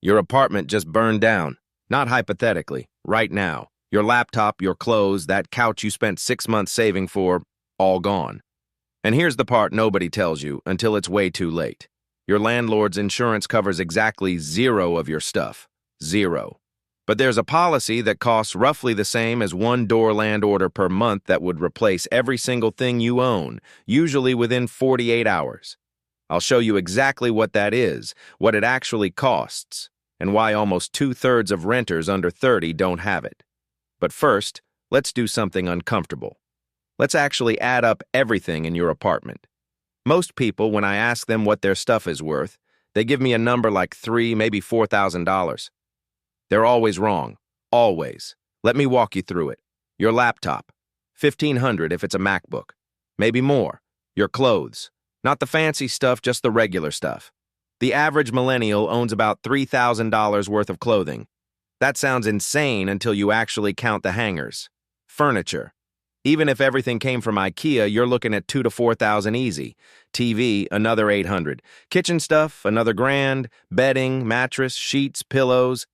Your apartment just burned down. Not hypothetically, right now. Your laptop, your clothes, that couch you spent 6 months saving for, all gone. And here's the part nobody tells you until it's way too late. Your landlord's insurance covers exactly zero of your stuff. Zero. But there's a policy that costs roughly the same as one door land order per month that would replace every single thing you own, usually within 48 hours. I'll show you exactly what that is, what it actually costs, and why almost 2/3 of renters under 30 don't have it. But first, let's do something uncomfortable. Let's actually add up everything in your apartment. Most people, when I ask them what their stuff is worth, they give me a number like $3,000, maybe $4,000. They're always wrong. Always. Let me walk you through it. Your laptop, $1,500 if it's a MacBook. Maybe more. Your clothes. Not the fancy stuff, just the regular stuff. The average millennial owns about $3,000 worth of clothing. That sounds insane until you actually count the hangers. Furniture. Even if everything came from IKEA, you're looking at $2,000 to $4,000 easy. TV, another $800. Kitchen stuff, another $1,000. Bedding, mattress, sheets, pillows.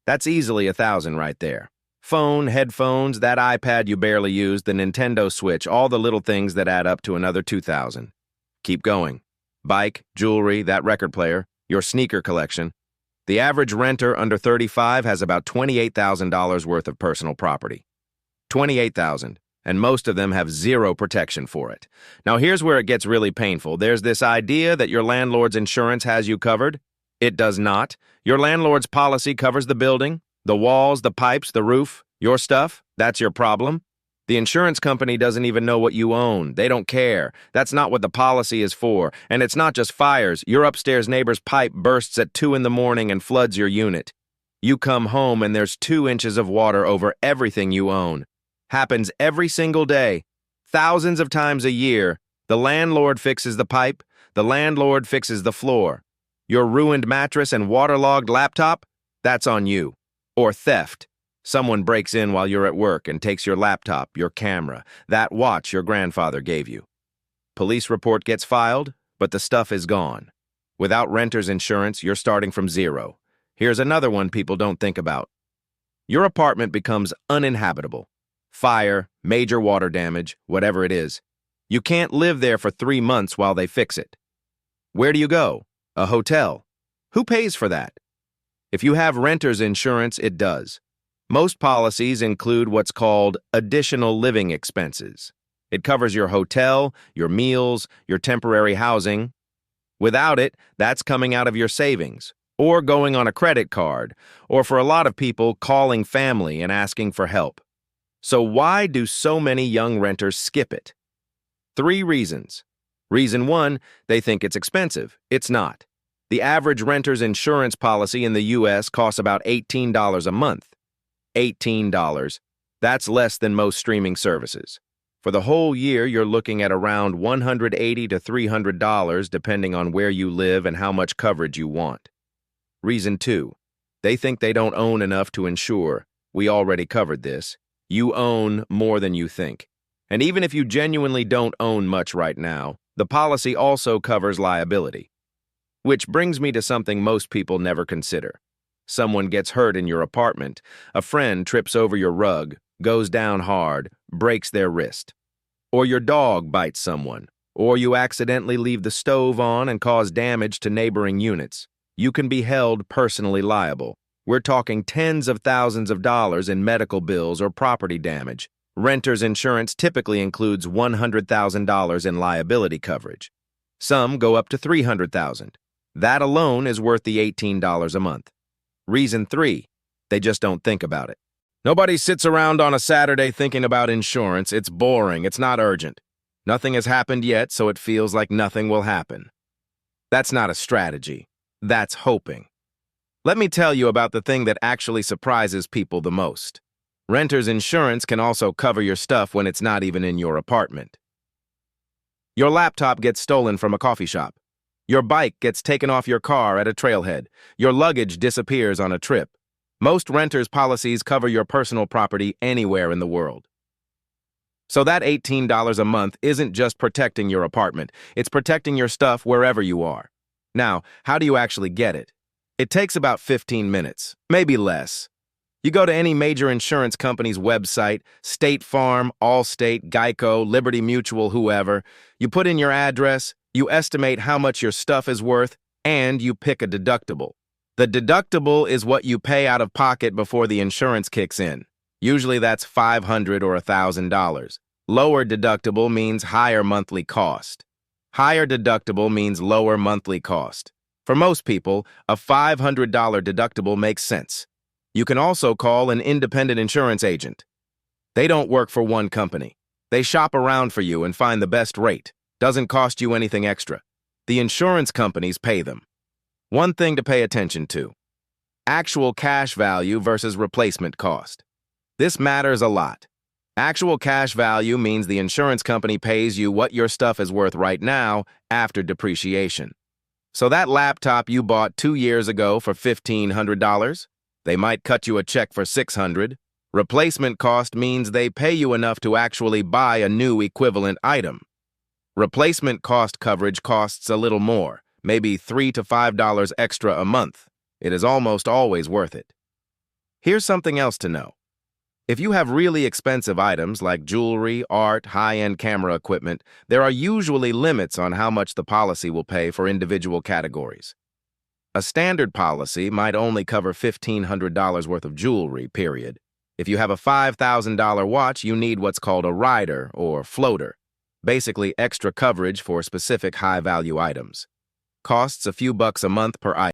That's easily $1,000 right there. Phone, headphones, that iPad you barely used, the Nintendo Switch, all the little things that add up to another $2,000. Keep going. Bike, jewelry, that record player, your sneaker collection. The average renter under 35 has about $28,000 worth of personal property. $28,000, and most of them have zero protection for it. Now here's where it gets really painful. There's this idea that your landlord's insurance has you covered. It does not. Your landlord's policy covers the building, the walls, the pipes, the roof, your stuff. That's your problem. The insurance company doesn't even know what you own. They don't care. That's not what the policy is for. And it's not just fires. Your upstairs neighbor's pipe bursts at 2 in the morning and floods your unit. You come home and there's 2 inches of water over everything you own. Happens every single day. Thousands of times a year. The landlord fixes the pipe. The landlord fixes the floor. Your ruined mattress and waterlogged laptop? That's on you. Or theft. Someone breaks in while you're at work and takes your laptop, your camera, that watch your grandfather gave you. Police report gets filed, but the stuff is gone. Without renter's insurance, you're starting from zero. Here's another one people don't think about. Your apartment becomes uninhabitable. Fire, major water damage, whatever it is. You can't live there for 3 months while they fix it. Where do you go? A hotel. Who pays for that? If you have renter's insurance, it does. Most policies include what's called additional living expenses. It covers your hotel, your meals, your temporary housing. Without it, that's coming out of your savings, or going on a credit card, or for a lot of people, calling family and asking for help. So why do so many young renters skip it? 3 reasons. Reason 1, they think it's expensive. It's not. The average renter's insurance policy in the U.S. costs about $18 a month. $18. That's less than most streaming services. For the whole year, you're looking at around $180 to $300 depending on where you live and how much coverage you want. Reason 2, they think they don't own enough to insure. We already covered this. You own more than you think. And even if you genuinely don't own much right now, the policy also covers liability. Which brings me to something most people never consider. Someone gets hurt in your apartment, a friend trips over your rug, goes down hard, breaks their wrist. Or your dog bites someone, or you accidentally leave the stove on and cause damage to neighboring units. You can be held personally liable. We're talking tens of thousands of dollars in medical bills or property damage. Renter's insurance typically includes $100,000 in liability coverage. Some go up to $300,000. That alone is worth the $18 a month. Reason 3, they just don't think about it. Nobody sits around on a Saturday thinking about insurance. It's boring. It's not urgent. Nothing has happened yet, so it feels like nothing will happen. That's not a strategy. That's hoping. Let me tell you about the thing that actually surprises people the most. Renter's insurance can also cover your stuff when it's not even in your apartment. Your laptop gets stolen from a coffee shop. Your bike gets taken off your car at a trailhead. Your luggage disappears on a trip. Most renters' policies cover your personal property anywhere in the world. So that $18 a month isn't just protecting your apartment. It's protecting your stuff wherever you are. Now, how do you actually get it? It takes about 15 minutes, maybe less. You go to any major insurance company's website, State Farm, Allstate, Geico, Liberty Mutual, whoever. You put in your address, you estimate how much your stuff is worth, and you pick a deductible. The deductible is what you pay out of pocket before the insurance kicks in. Usually that's $500 or $1,000. Lower deductible means higher monthly cost. Higher deductible means lower monthly cost. For most people, a $500 deductible makes sense. You can also call an independent insurance agent. They don't work for one company. They shop around for you and find the best rate. Doesn't cost you anything extra. The insurance companies pay them. One thing to pay attention to: actual cash value versus replacement cost. This matters a lot. Actual cash value means the insurance company pays you what your stuff is worth right now after depreciation. So that laptop you bought 2 years ago for $1,500, they might cut you a check for $600. Replacement cost means they pay you enough to actually buy a new equivalent item. Replacement cost coverage costs a little more, maybe $3 to $5 extra a month. It is almost always worth it. Here's something else to know. If you have really expensive items like jewelry, art, high-end camera equipment, there are usually limits on how much the policy will pay for individual categories. A standard policy might only cover $1,500 worth of jewelry, period. If you have a $5,000 watch, you need what's called a rider or floater, basically extra coverage for specific high-value items. Costs a few bucks a month per item.